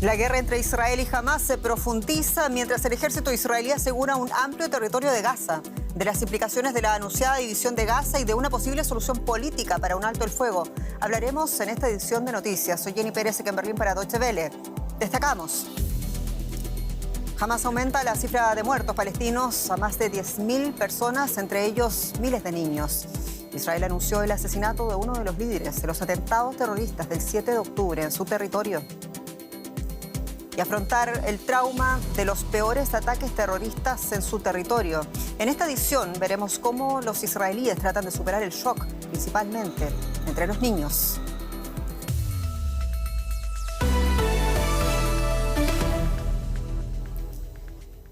La guerra entre Israel y Hamás se profundiza mientras el ejército israelí asegura un amplio territorio de Gaza. De las implicaciones de la anunciada división de Gaza y de una posible solución política para un alto el fuego, hablaremos en esta edición de Noticias. Soy Jenny Pérez en Berlín para Deutsche Welle. Destacamos: Hamás aumenta la cifra de muertos palestinos a más de 10.000 personas, entre ellos miles de niños. Israel anunció el asesinato de uno de los líderes de los atentados terroristas del 7 de octubre en su territorio. Y afrontar el trauma de los peores ataques terroristas en su territorio. En esta edición veremos cómo los israelíes tratan de superar el shock, principalmente entre los niños.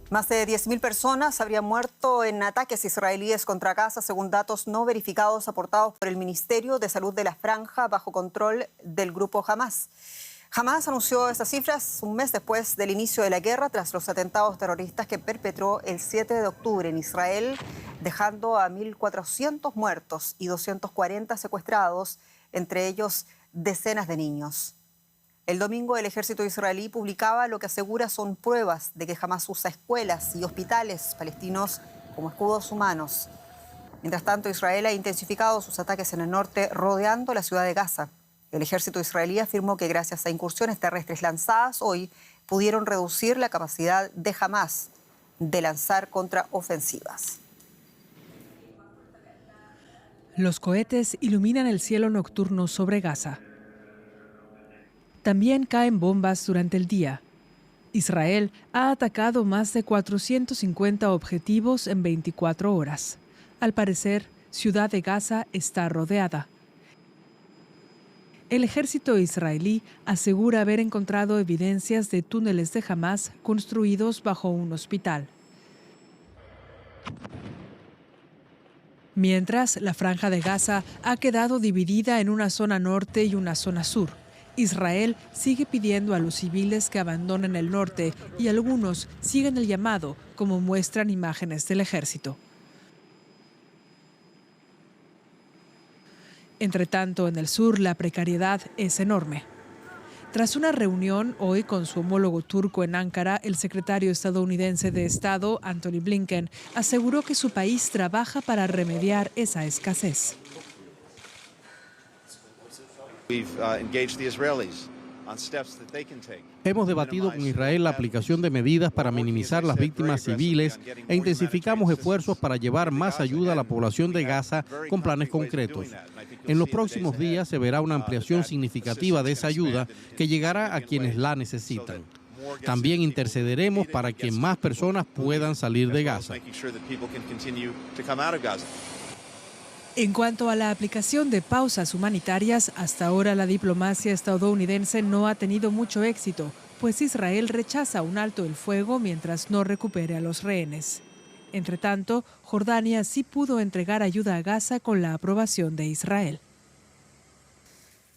Más de 10.000 personas habrían muerto en ataques israelíes contra Gaza, según datos no verificados aportados por el Ministerio de Salud de la Franja, bajo control del grupo Hamás. Hamás anunció estas cifras un mes después del inicio de la guerra, tras los atentados terroristas que perpetró el 7 de octubre en Israel, dejando a 1.400 muertos y 240 secuestrados, entre ellos decenas de niños. El domingo el ejército israelí publicaba lo que asegura son pruebas de que Hamás usa escuelas y hospitales palestinos como escudos humanos. Mientras tanto, Israel ha intensificado sus ataques en el norte, rodeando la ciudad de Gaza. El ejército israelí afirmó que gracias a incursiones terrestres lanzadas hoy pudieron reducir la capacidad de Hamás de lanzar contraofensivas. Los cohetes iluminan el cielo nocturno sobre Gaza. También caen bombas durante el día. Israel ha atacado más de 450 objetivos en 24 horas. Al parecer, Ciudad de Gaza está rodeada. El ejército israelí asegura haber encontrado evidencias de túneles de Hamás construidos bajo un hospital. Mientras, la Franja de Gaza ha quedado dividida en una zona norte y una zona sur. Israel sigue pidiendo a los civiles que abandonen el norte y algunos siguen el llamado, como muestran imágenes del ejército. Entre tanto, en el sur la precariedad es enorme. Tras una reunión hoy con su homólogo turco en Ankara, el secretario estadounidense de Estado, Antony Blinken, aseguró que su país trabaja para remediar esa escasez. Hemos debatido con Israel la aplicación de medidas para minimizar las víctimas civiles e intensificamos esfuerzos para llevar más ayuda a la población de Gaza con planes concretos. En los próximos días se verá una ampliación significativa de esa ayuda que llegará a quienes la necesitan. También intercederemos para que más personas puedan salir de Gaza. En cuanto a la aplicación de pausas humanitarias, hasta ahora la diplomacia estadounidense no ha tenido mucho éxito, pues Israel rechaza un alto el fuego mientras no recupere a los rehenes. Entre tanto, Jordania sí pudo entregar ayuda a Gaza con la aprobación de Israel.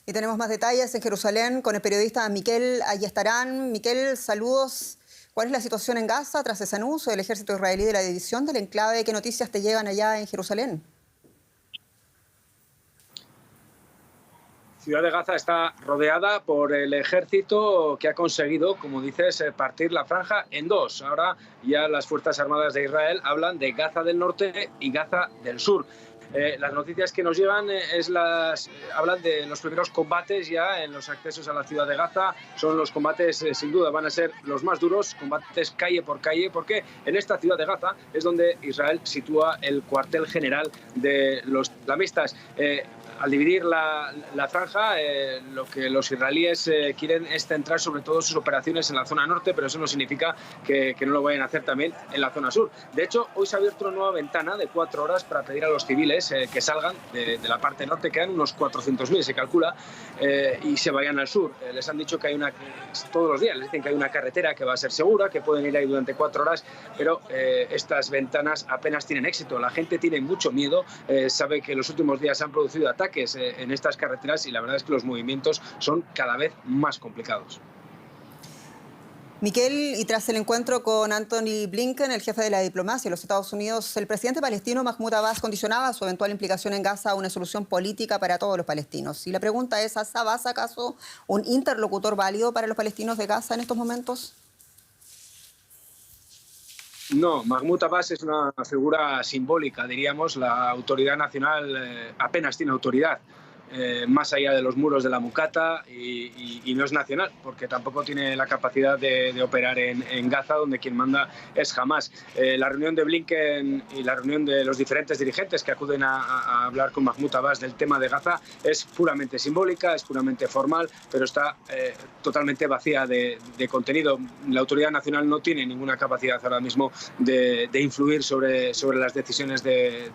Y tenemos más detalles en Jerusalén con el periodista Miquel Ayestarán. Miquel, saludos. ¿Cuál es la situación en Gaza tras ese anuncio del ejército israelí de la división del enclave? ¿Qué noticias te llegan allá en Jerusalén? Ciudad de Gaza está rodeada por el ejército que ha conseguido, como dices, partir la franja en dos. Ahora ya las Fuerzas Armadas de Israel hablan de Gaza del norte y Gaza del sur. Las noticias que nos llevan hablan de los primeros combates ya en los accesos a la ciudad de Gaza. Son los combates, sin duda, van a ser los más duros, combates calle por calle, porque en esta ciudad de Gaza es donde Israel sitúa el cuartel general de los islamistas. Al dividir la franja, lo que los israelíes quieren es centrar sobre todo sus operaciones en la zona norte, pero eso no significa que no lo vayan a hacer también en la zona sur. De hecho, hoy se ha abierto una nueva ventana de 4 horas para pedir a los civiles que salgan de la parte norte, quedan unos 400.000, se calcula, y se vayan al sur. Les han dicho que todos los días les dicen que hay una carretera que va a ser segura, que pueden ir ahí durante 4 horas, pero estas ventanas apenas tienen éxito. La gente tiene mucho miedo, sabe que en los últimos días se han producido ataques en estas carreteras y la verdad es que los movimientos son cada vez más complicados. Miquel, y tras el encuentro con Antony Blinken, el jefe de la diplomacia de los Estados Unidos, el presidente palestino Mahmoud Abbas condicionaba su eventual implicación en Gaza a una solución política para todos los palestinos. Y la pregunta es, ¿es Abbas acaso un interlocutor válido para los palestinos de Gaza en estos momentos? No, Mahmoud Abbas es una figura simbólica, diríamos. La autoridad nacional apenas tiene autoridad. Más allá de los muros de la Mucata y no es nacional, porque tampoco tiene la capacidad de operar en Gaza, donde quien manda es Hamás. La reunión de Blinken y la reunión de los diferentes dirigentes que acuden a hablar con Mahmoud Abbas del tema de Gaza es puramente simbólica, es puramente formal, pero está totalmente vacía de contenido. La autoridad nacional no tiene ninguna capacidad ahora mismo de influir sobre las decisiones de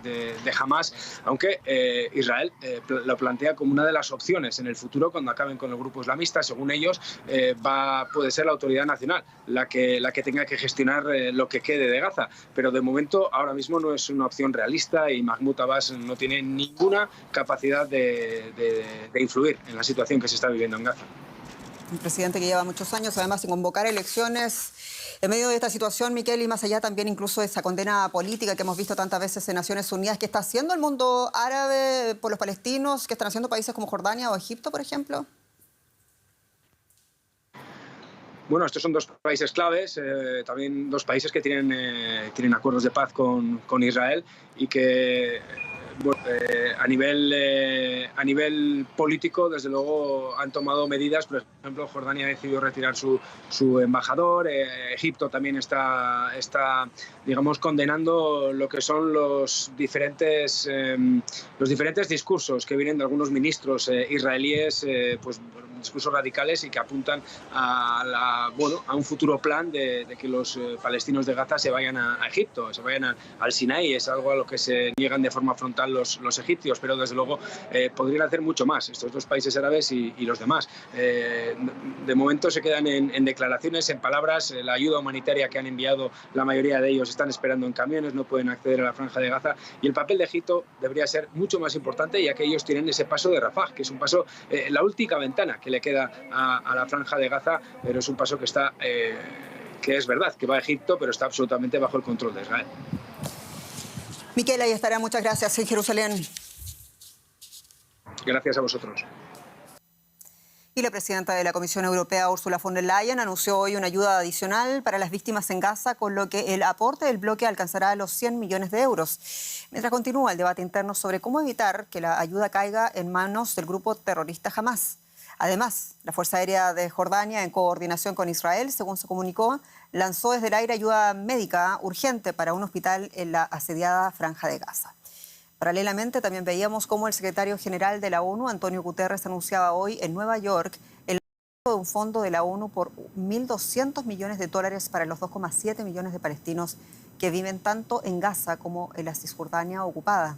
Hamás, aunque Israel lo plantea como una de las opciones en el futuro cuando acaben con el grupo islamista. Según ellos, puede ser la autoridad nacional la que tenga que gestionar lo que quede de Gaza, pero de momento ahora mismo no es una opción realista y Mahmoud Abbas no tiene ninguna capacidad de influir en la situación que se está viviendo en Gaza. Un presidente que lleva muchos años, además, sin convocar elecciones. En medio de esta situación, Miquel, y más allá también incluso de esa condena política que hemos visto tantas veces en Naciones Unidas, ¿qué está haciendo el mundo árabe por los palestinos? ¿Qué están haciendo países como Jordania o Egipto, por ejemplo? Bueno, estos son dos países claves, también dos países que tienen acuerdos de paz con Israel y que bueno, a nivel político, desde luego, han tomado medidas. Por ejemplo, Jordania ha decidido retirar su embajador. Egipto también está, digamos, condenando lo que son los diferentes discursos que vienen de algunos ministros israelíes, pues discursos radicales y que apuntan a un futuro plan de que los palestinos de Gaza se vayan a Egipto, se vayan al Sinaí. Es algo a lo que se niegan de forma frontal los egipcios, pero desde luego podrían hacer mucho más estos dos países árabes y los demás. De momento se quedan en declaraciones, en palabras. La ayuda humanitaria que han enviado, la mayoría de ellos están esperando en camiones, no pueden acceder a la Franja de Gaza, y el papel de Egipto debería ser mucho más importante, ya que ellos tienen ese paso de Rafah, que es un paso, la última ventana que le queda a la Franja de Gaza, pero es un paso que está, que es verdad, que va a Egipto, pero está absolutamente bajo el control de Israel. Miquel, ahí estará. Muchas gracias en Jerusalén. Gracias a vosotros. Y la presidenta de la Comisión Europea, Ursula von der Leyen, anunció hoy una ayuda adicional para las víctimas en Gaza, con lo que el aporte del bloque alcanzará los 100 millones de euros. Mientras continúa el debate interno sobre cómo evitar que la ayuda caiga en manos del grupo terrorista Hamás. Además, la Fuerza Aérea de Jordania, en coordinación con Israel, según se comunicó, lanzó desde el aire ayuda médica urgente para un hospital en la asediada Franja de Gaza. Paralelamente, también veíamos cómo el secretario general de la ONU, Antonio Guterres, anunciaba hoy en Nueva York el lanzamiento de un fondo de la ONU por 1.200 millones de dólares para los 2,7 millones de palestinos que viven tanto en Gaza como en la Cisjordania ocupada.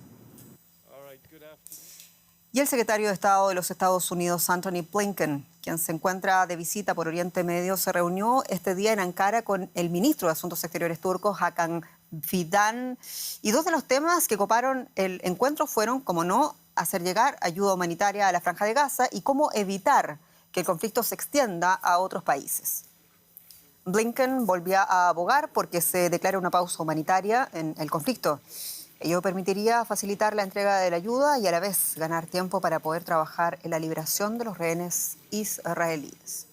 Y el secretario de Estado de los Estados Unidos, Antony Blinken, quien se encuentra de visita por Oriente Medio, se reunió este día en Ankara con el ministro de Asuntos Exteriores turco, Hakan Fidan. Y dos de los temas que coparon el encuentro fueron, como no, hacer llegar ayuda humanitaria a la Franja de Gaza y cómo evitar que el conflicto se extienda a otros países. Blinken volvía a abogar porque se declare una pausa humanitaria en el conflicto. Ello permitiría facilitar la entrega de la ayuda y a la vez ganar tiempo para poder trabajar en la liberación de los rehenes israelíes.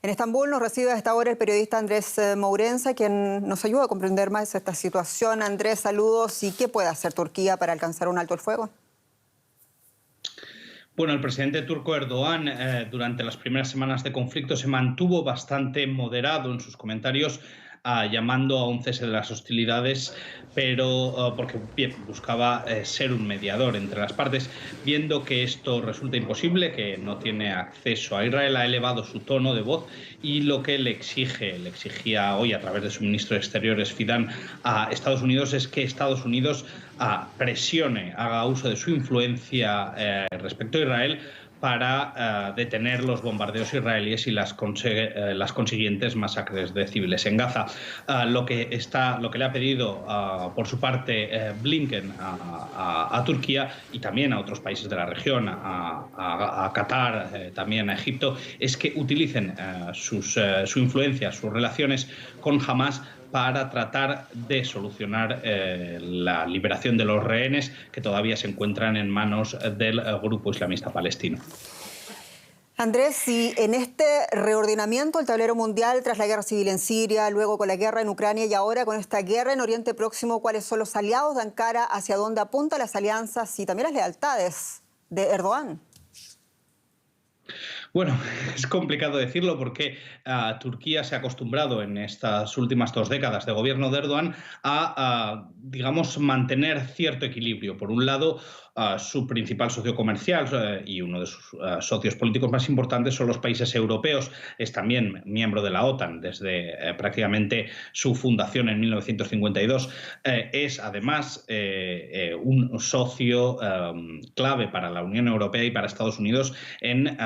En Estambul nos recibe a esta hora el periodista Andrés Mourenza, quien nos ayuda a comprender más esta situación. Andrés, saludos. ¿Y qué puede hacer Turquía para alcanzar un alto el fuego? Bueno, el presidente turco Erdogan durante las primeras semanas de conflicto se mantuvo bastante moderado en sus comentarios, llamando a un cese de las hostilidades, pero porque buscaba ser un mediador entre las partes. Viendo que esto resulta imposible, que no tiene acceso a Israel, ha elevado su tono de voz y lo que le exigía hoy a través de su ministro de Exteriores, Fidan, a Estados Unidos, es que Estados Unidos presione, haga uso de su influencia respecto a Israel para detener los bombardeos israelíes y las consiguientes masacres de civiles en Gaza. Lo que le ha pedido por su parte Blinken a Turquía y también a otros países de la región, a Qatar, también a Egipto, es que utilicen su influencia, sus relaciones con Hamás para tratar de solucionar la liberación de los rehenes que todavía se encuentran en manos del grupo islamista palestino. Andrés, y en este reordenamiento del tablero mundial tras la guerra civil en Siria, luego con la guerra en Ucrania y ahora con esta guerra en Oriente Próximo, ¿cuáles son los aliados de Ankara? ¿Hacia dónde apuntan las alianzas y también las lealtades de Erdogan? Bueno, es complicado decirlo porque Turquía se ha acostumbrado en estas últimas 2 décadas de gobierno de Erdogan a digamos, mantener cierto equilibrio. Por un lado, su principal socio comercial y uno de sus socios políticos más importantes son los países europeos. Es también miembro de la OTAN desde prácticamente su fundación en 1952. Es además un socio clave para la Unión Europea y para Estados Unidos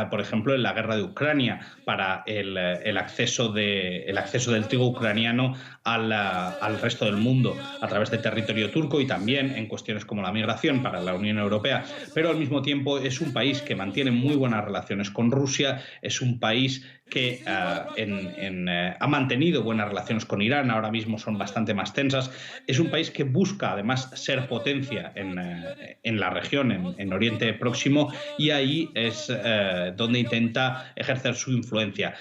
por ejemplo, en la guerra de Ucrania, para el acceso del trigo ucraniano al resto del mundo a través del territorio turco y también en cuestiones como la migración para la Unión Europea. Pero al mismo tiempo es un país que mantiene muy buenas relaciones con Rusia, es un país que ha mantenido buenas relaciones con Irán, ahora mismo son bastante más tensas. Es un país que busca además ser potencia en la región, en Oriente Próximo, y ahí es donde intenta ejercer su influencia.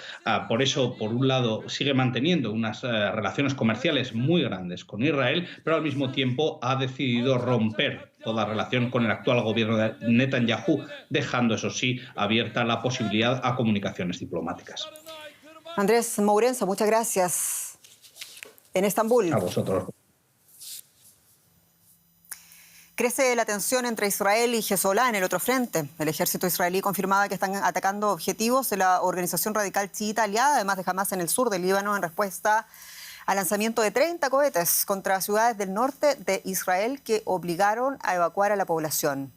Por eso, por un lado, sigue manteniendo unas relaciones comerciales muy grandes con Israel, pero al mismo tiempo ha decidido romper toda relación con el actual gobierno de Netanyahu, dejando, eso sí, abierta la posibilidad a comunicaciones diplomáticas. Andrés Mourenza, muchas gracias. En Estambul. A vosotros. Crece la tensión entre Israel y Hezbolá en el otro frente. El ejército israelí confirmaba que están atacando objetivos de la organización radical chiita aliada, además de Hamás, en el sur del Líbano, en respuesta al lanzamiento de 30 cohetes contra ciudades del norte de Israel que obligaron a evacuar a la población.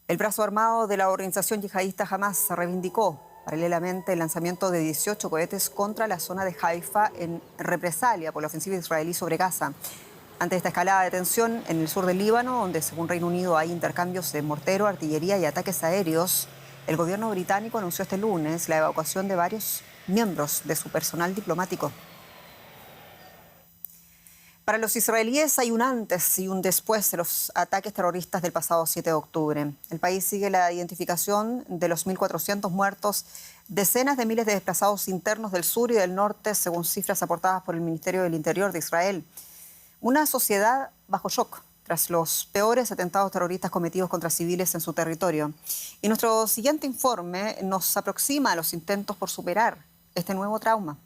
El brazo armado de la organización yihadista Hamás reivindicó paralelamente el lanzamiento de 18 cohetes contra la zona de Haifa en represalia por la ofensiva israelí sobre Gaza. Ante esta escalada de tensión en el sur del Líbano, donde según Reino Unido hay intercambios de mortero, artillería y ataques aéreos, el gobierno británico anunció este lunes la evacuación de varios miembros de su personal diplomático. Para los israelíes hay un antes y un después de los ataques terroristas del pasado 7 de octubre. El país sigue la identificación de los 1.400 muertos, decenas de miles de desplazados internos del sur y del norte, según cifras aportadas por el Ministerio del Interior de Israel. Una sociedad bajo shock tras los peores atentados terroristas cometidos contra civiles en su territorio. Y nuestro siguiente informe nos aproxima a los intentos por superar este nuevo trauma.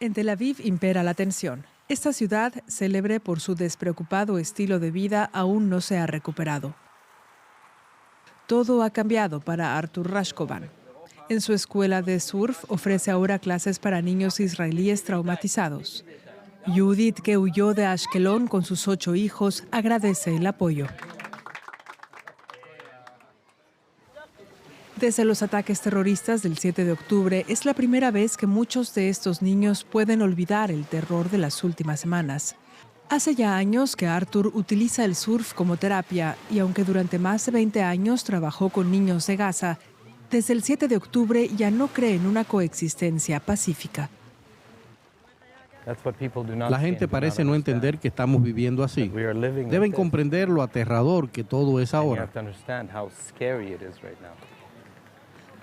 En Tel Aviv impera la tensión. Esta ciudad, célebre por su despreocupado estilo de vida, aún no se ha recuperado. Todo ha cambiado para Artur Rashkovan. En su escuela de surf ofrece ahora clases para niños israelíes traumatizados. Judith, que huyó de Ashkelon con sus 8 hijos, agradece el apoyo. Desde los ataques terroristas del 7 de octubre, es la primera vez que muchos de estos niños pueden olvidar el terror de las últimas semanas. Hace ya años que Artur utiliza el surf como terapia y aunque durante más de 20 años trabajó con niños de Gaza, desde el 7 de octubre ya no cree en una coexistencia pacífica. La gente parece no entender que estamos viviendo así. Deben comprender lo aterrador que todo es ahora.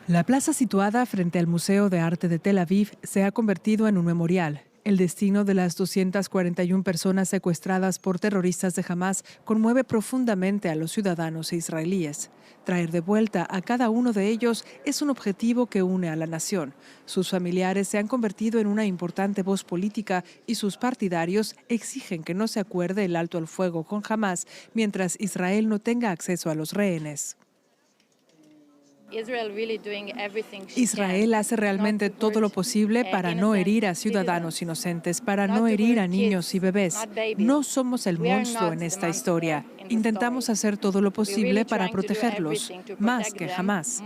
La plaza situada frente al Museo de Arte de Tel Aviv se ha convertido en un memorial. El destino de las 241 personas secuestradas por terroristas de Hamás conmueve profundamente a los ciudadanos israelíes. Traer de vuelta a cada uno de ellos es un objetivo que une a la nación. Sus familiares se han convertido en una importante voz política y sus partidarios exigen que no se acuerde el alto al fuego con Hamás mientras Israel no tenga acceso a los rehenes. Israel hace realmente todo lo posible para no herir a ciudadanos inocentes, para no herir a niños y bebés. No somos el monstruo en esta historia. Intentamos hacer todo lo posible para protegerlos, más que jamás.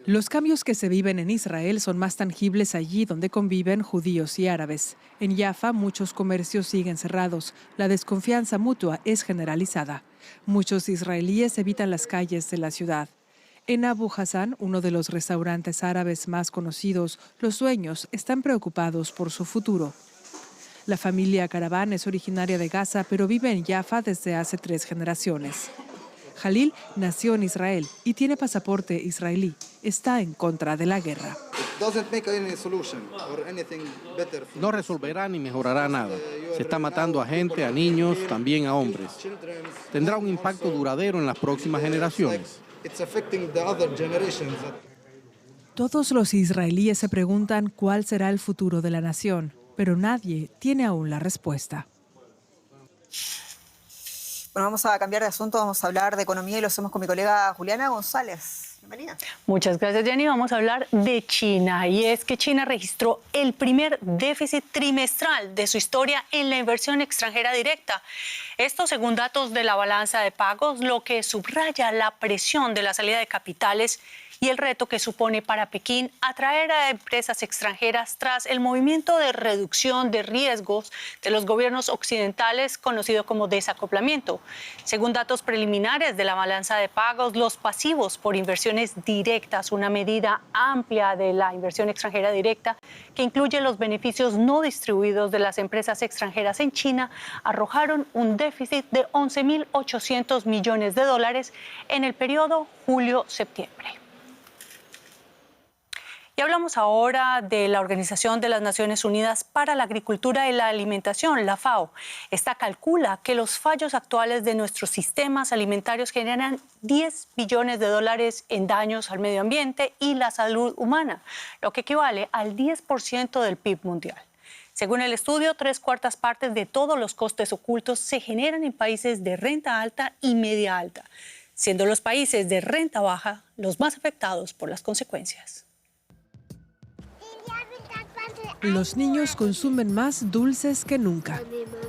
Los cambios que se viven en Israel son más tangibles allí donde conviven judíos y árabes. En Jaffa muchos comercios siguen cerrados. La desconfianza mutua es generalizada. Muchos israelíes evitan las calles de la ciudad. En Abu Hassan, uno de los restaurantes árabes más conocidos, los dueños están preocupados por su futuro. La familia Caravan es originaria de Gaza, pero vive en Jaffa desde hace 3 generaciones. Jalil nació en Israel y tiene pasaporte israelí. Está en contra de la guerra. No resolverá ni mejorará nada. Se está matando a gente, a niños, también a hombres. Tendrá un impacto duradero en las próximas generaciones. Todos los israelíes se preguntan cuál será el futuro de la nación, pero nadie tiene aún la respuesta. Bueno, vamos a cambiar de asunto, vamos a hablar de economía y lo hacemos con mi colega Juliana González. Bienvenida. Muchas gracias, Jenny. Vamos a hablar de China. Y es que China registró el primer déficit trimestral de su historia en la inversión extranjera directa. Esto según datos de la balanza de pagos, lo que subraya la presión de la salida de capitales y el reto que supone para Pekín atraer a empresas extranjeras tras el movimiento de reducción de riesgos de los gobiernos occidentales conocido como desacoplamiento. Según datos preliminares de la balanza de pagos, los pasivos por inversiones directas, una medida amplia de la inversión extranjera directa que incluye los beneficios no distribuidos de las empresas extranjeras en China, arrojaron un déficit de 11.800 millones de dólares en el periodo julio-septiembre. Y hablamos ahora de la Organización de las Naciones Unidas para la Agricultura y la Alimentación, la FAO. Esta calcula que los fallos actuales de nuestros sistemas alimentarios generan 10 billones de dólares en daños al medio ambiente y la salud humana, lo que equivale al 10% del PIB mundial. Según el estudio, 3/4 partes de todos los costes ocultos se generan en países de renta alta y media alta, siendo los países de renta baja los más afectados por las consecuencias. Los niños consumen más dulces que nunca.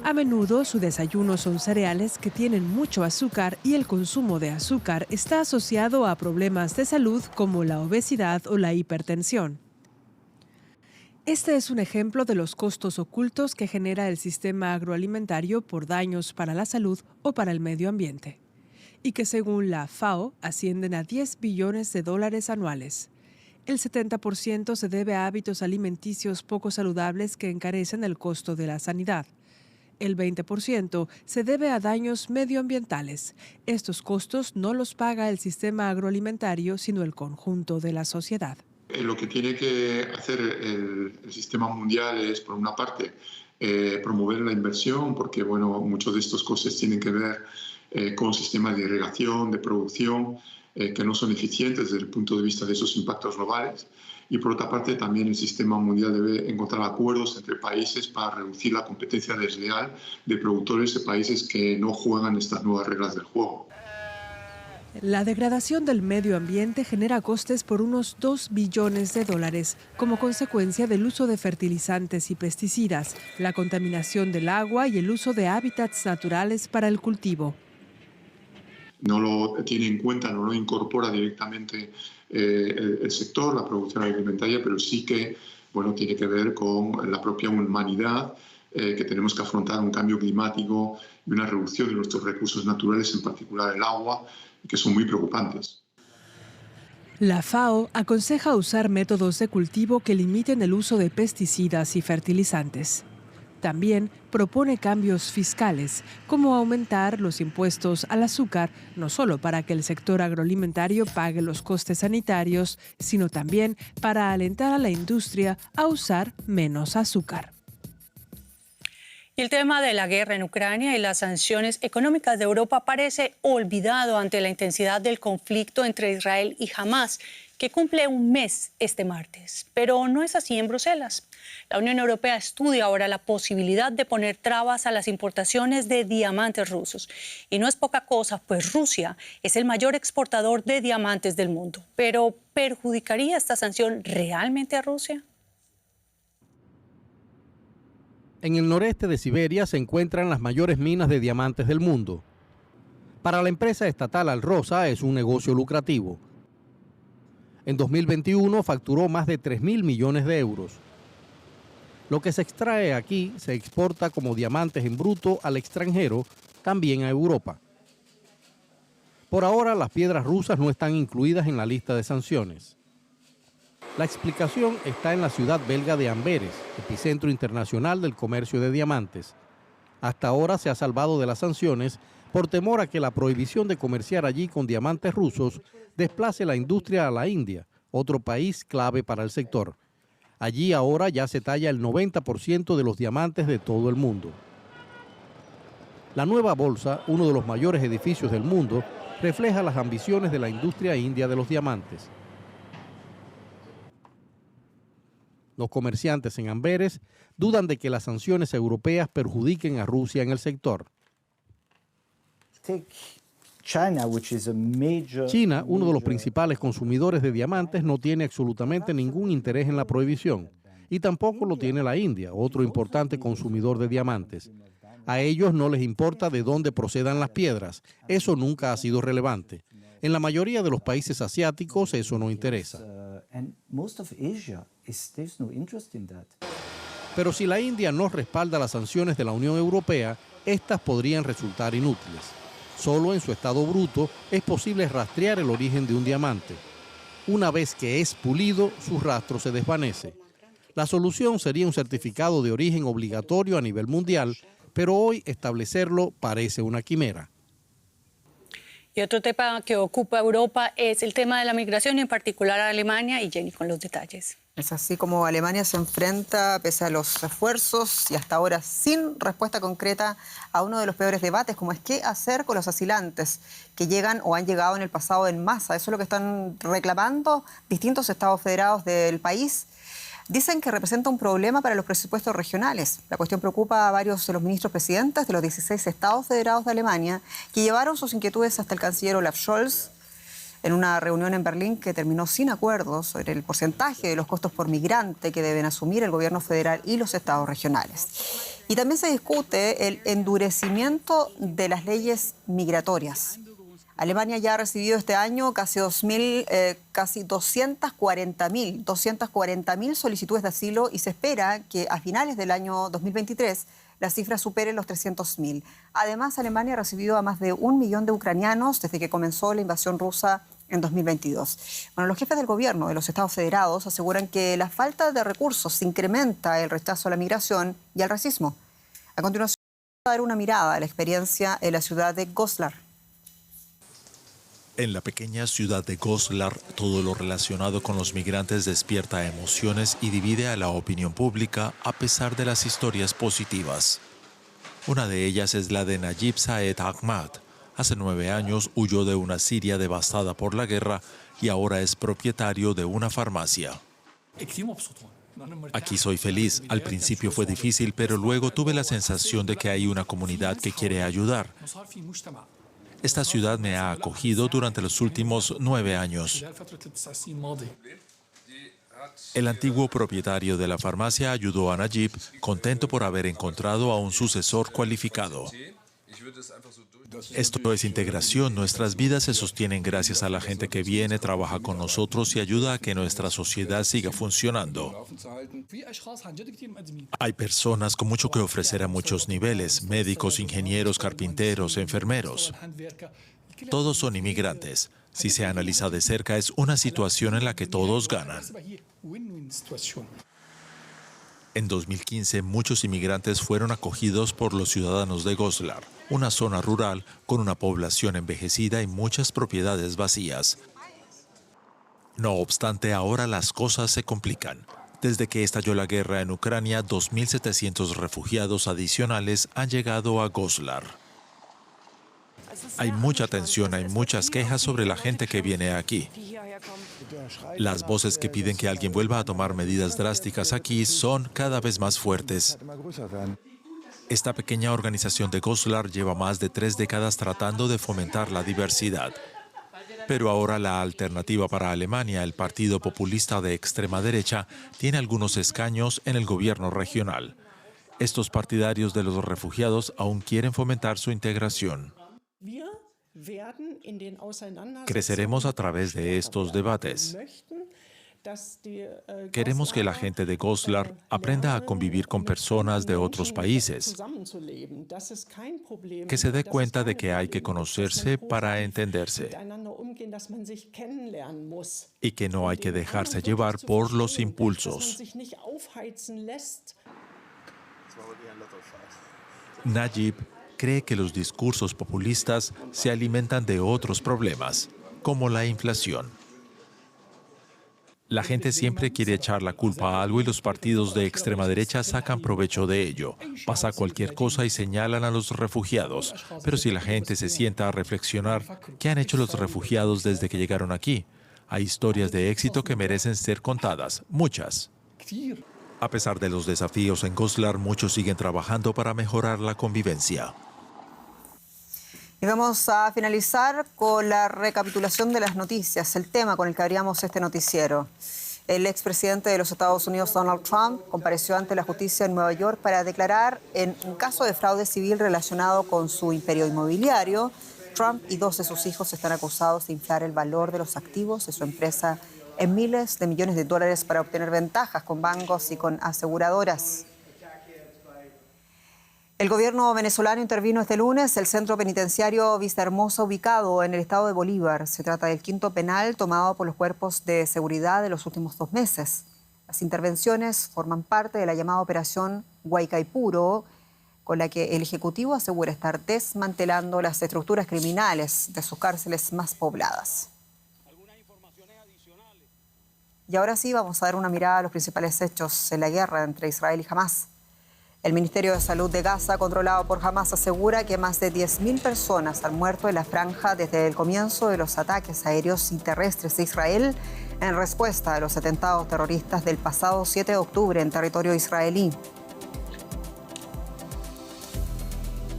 A menudo su desayuno son cereales que tienen mucho azúcar y el consumo de azúcar está asociado a problemas de salud como la obesidad o la hipertensión. Este es un ejemplo de los costos ocultos que genera el sistema agroalimentario por daños para la salud o para el medio ambiente, y que según la FAO ascienden a 10 billones de dólares anuales. El 70% se debe a hábitos alimenticios poco saludables que encarecen el costo de la sanidad. El 20% se debe a daños medioambientales. Estos costos no los paga el sistema agroalimentario, sino el conjunto de la sociedad. Lo que tiene que hacer el sistema mundial es, por una parte, promover la inversión, porque muchos de estos costes tienen que ver con sistemas de irrigación, de producción, que no son eficientes desde el punto de vista de esos impactos globales. Y por otra parte, también el sistema mundial debe encontrar acuerdos entre países para reducir la competencia desleal de productores de países que no juegan estas nuevas reglas del juego. La degradación del medio ambiente genera costes por unos 2 billones de dólares como consecuencia del uso de fertilizantes y pesticidas, la contaminación del agua y el uso de hábitats naturales para el cultivo. No lo tiene en cuenta, no lo incorpora directamente el sector, la producción alimentaria, pero sí que tiene que ver con la propia humanidad, que tenemos que afrontar un cambio climático y una reducción de nuestros recursos naturales, en particular el agua, que son muy preocupantes. La FAO aconseja usar métodos de cultivo que limiten el uso de pesticidas y fertilizantes. También propone cambios fiscales, como aumentar los impuestos al azúcar, no solo para que el sector agroalimentario pague los costes sanitarios, sino también para alentar a la industria a usar menos azúcar. Y el tema de la guerra en Ucrania y las sanciones económicas de Europa parece olvidado ante la intensidad del conflicto entre Israel y Hamás, que cumple un mes este martes. Pero no es así en Bruselas. La Unión Europea estudia ahora la posibilidad de poner trabas a las importaciones de diamantes rusos. Y no es poca cosa, pues Rusia es el mayor exportador de diamantes del mundo. Pero, ¿perjudicaría esta sanción realmente a Rusia? En el noreste de Siberia se encuentran las mayores minas de diamantes del mundo. Para la empresa estatal Alrosa es un negocio lucrativo. En 2021 facturó más de 3.000 millones de euros. Lo que se extrae aquí se exporta como diamantes en bruto al extranjero, también a Europa. Por ahora, las piedras rusas no están incluidas en la lista de sanciones. La explicación está en la ciudad belga de Amberes, epicentro internacional del comercio de diamantes. Hasta ahora se ha salvado de las sanciones por temor a que la prohibición de comerciar allí con diamantes rusos desplace la industria a la India, otro país clave para el sector. Allí ahora ya se talla el 90% de los diamantes de todo el mundo. La nueva bolsa, uno de los mayores edificios del mundo, refleja las ambiciones de la industria india de los diamantes. Los comerciantes en Amberes dudan de que las sanciones europeas perjudiquen a Rusia en el sector. China, uno de los principales consumidores de diamantes, no tiene absolutamente ningún interés en la prohibición. Y tampoco lo tiene la India, otro importante consumidor de diamantes. A ellos no les importa de dónde procedan las piedras. Eso nunca ha sido relevante. En la mayoría de los países asiáticos eso no interesa. Pero si la India no respalda las sanciones de la Unión Europea, estas podrían resultar inútiles. Solo en su estado bruto es posible rastrear el origen de un diamante. Una vez que es pulido, su rastro se desvanece. La solución sería un certificado de origen obligatorio a nivel mundial, pero hoy establecerlo parece una quimera. Y otro tema que ocupa a Europa es el tema de la migración y en particular a Alemania. Y Jenny con los detalles. Es así como Alemania se enfrenta, pese a los esfuerzos y hasta ahora sin respuesta concreta, a uno de los peores debates, como es qué hacer con los asilantes que llegan o han llegado en el pasado en masa. Eso es lo que están reclamando distintos estados federados del país. Dicen que representa un problema para los presupuestos regionales. La cuestión preocupa a varios de los ministros presidentes de los 16 estados federados de Alemania, que llevaron sus inquietudes hasta el canciller Olaf Scholz en una reunión en Berlín que terminó sin acuerdo sobre el porcentaje de los costos por migrante que deben asumir el gobierno federal y los estados regionales. Y también se discute el endurecimiento de las leyes migratorias. Alemania ya ha recibido este año casi 240.000 solicitudes de asilo y se espera que a finales del año 2023 la cifra supere los 300.000. Además, Alemania ha recibido a más de 1 millón de ucranianos desde que comenzó la invasión rusa en 2022. Bueno, los jefes del gobierno de los Estados Federados aseguran que la falta de recursos incrementa el rechazo a la migración y al racismo. A continuación, vamos a dar una mirada a la experiencia en la ciudad de Goslar. En la pequeña ciudad de Goslar, todo lo relacionado con los migrantes despierta emociones y divide a la opinión pública a pesar de las historias positivas. Una de ellas es la de Najib Saed Ahmad. Hace 9 años huyó de una Siria devastada por la guerra y ahora es propietario de una farmacia. Aquí soy feliz. Al principio fue difícil, pero luego tuve la sensación de que hay una comunidad que quiere ayudar. Esta ciudad me ha acogido durante los últimos 9 años. El antiguo propietario de la farmacia ayudó a Najib, contento por haber encontrado a un sucesor cualificado. Esto es integración. Nuestras vidas se sostienen gracias a la gente que viene, trabaja con nosotros y ayuda a que nuestra sociedad siga funcionando. Hay personas con mucho que ofrecer a muchos niveles: médicos, ingenieros, carpinteros, enfermeros. Todos son inmigrantes. Si se analiza de cerca, es una situación en la que todos ganan. En 2015, muchos inmigrantes fueron acogidos por los ciudadanos de Goslar, una zona rural con una población envejecida y muchas propiedades vacías. No obstante, ahora las cosas se complican. Desde que estalló la guerra en Ucrania, 2.700 refugiados adicionales han llegado a Goslar. Hay mucha tensión, hay muchas quejas sobre la gente que viene aquí. Las voces que piden que alguien vuelva a tomar medidas drásticas aquí son cada vez más fuertes. Esta pequeña organización de Goslar lleva más de 3 décadas tratando de fomentar la diversidad. Pero ahora la alternativa para Alemania, el partido populista de extrema derecha, tiene algunos escaños en el gobierno regional. Estos partidarios de los refugiados aún quieren fomentar su integración. Creceremos a través de estos debates. Queremos que la gente de Goslar aprenda a convivir con personas de otros países, que se dé cuenta de que hay que conocerse para entenderse y que no hay que dejarse llevar por los impulsos. Najib cree que los discursos populistas se alimentan de otros problemas, como la inflación. La gente siempre quiere echar la culpa a algo y los partidos de extrema derecha sacan provecho de ello. Pasa cualquier cosa y señalan a los refugiados. Pero si la gente se sienta a reflexionar, ¿qué han hecho los refugiados desde que llegaron aquí? Hay historias de éxito que merecen ser contadas, muchas. A pesar de los desafíos en Goslar, muchos siguen trabajando para mejorar la convivencia. Y vamos a finalizar con la recapitulación de las noticias, el tema con el que abríamos este noticiero. El expresidente de los Estados Unidos, Donald Trump, compareció ante la justicia en Nueva York para declarar en un caso de fraude civil relacionado con su imperio inmobiliario. Trump y 2 de sus hijos están acusados de inflar el valor de los activos de su empresa en miles de millones de dólares para obtener ventajas con bancos y con aseguradoras. El gobierno venezolano intervino este lunes el centro penitenciario Vista Hermosa, ubicado en el estado de Bolívar. Se trata del 5º penal tomado por los cuerpos de seguridad de los últimos 2 meses. Las intervenciones forman parte de la llamada Operación Guaycaipuro, con la que el Ejecutivo asegura estar desmantelando las estructuras criminales de sus cárceles más pobladas. Y ahora sí vamos a dar una mirada a los principales hechos en la guerra entre Israel y Hamás. El Ministerio de Salud de Gaza, controlado por Hamás, asegura que más de 10.000 personas han muerto en la franja desde el comienzo de los ataques aéreos y terrestres de Israel en respuesta a los atentados terroristas del pasado 7 de octubre en territorio israelí.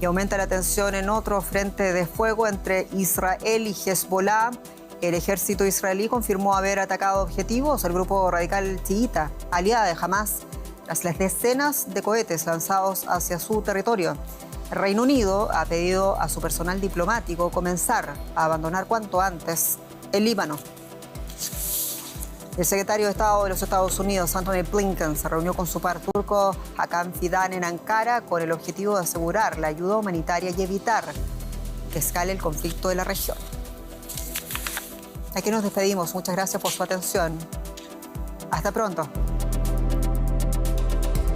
Y aumenta la tensión en otro frente de fuego entre Israel y Hezbollah. El ejército israelí confirmó haber atacado objetivos del grupo radical chiita, aliada de Hamás, tras las decenas de cohetes lanzados hacia su territorio. El Reino Unido ha pedido a su personal diplomático comenzar a abandonar cuanto antes el Líbano. El secretario de Estado de los Estados Unidos, Antony Blinken, se reunió con su par turco Hakan Fidan en Ankara con el objetivo de asegurar la ayuda humanitaria y evitar que escale el conflicto de la región. Aquí nos despedimos. Muchas gracias por su atención. Hasta pronto.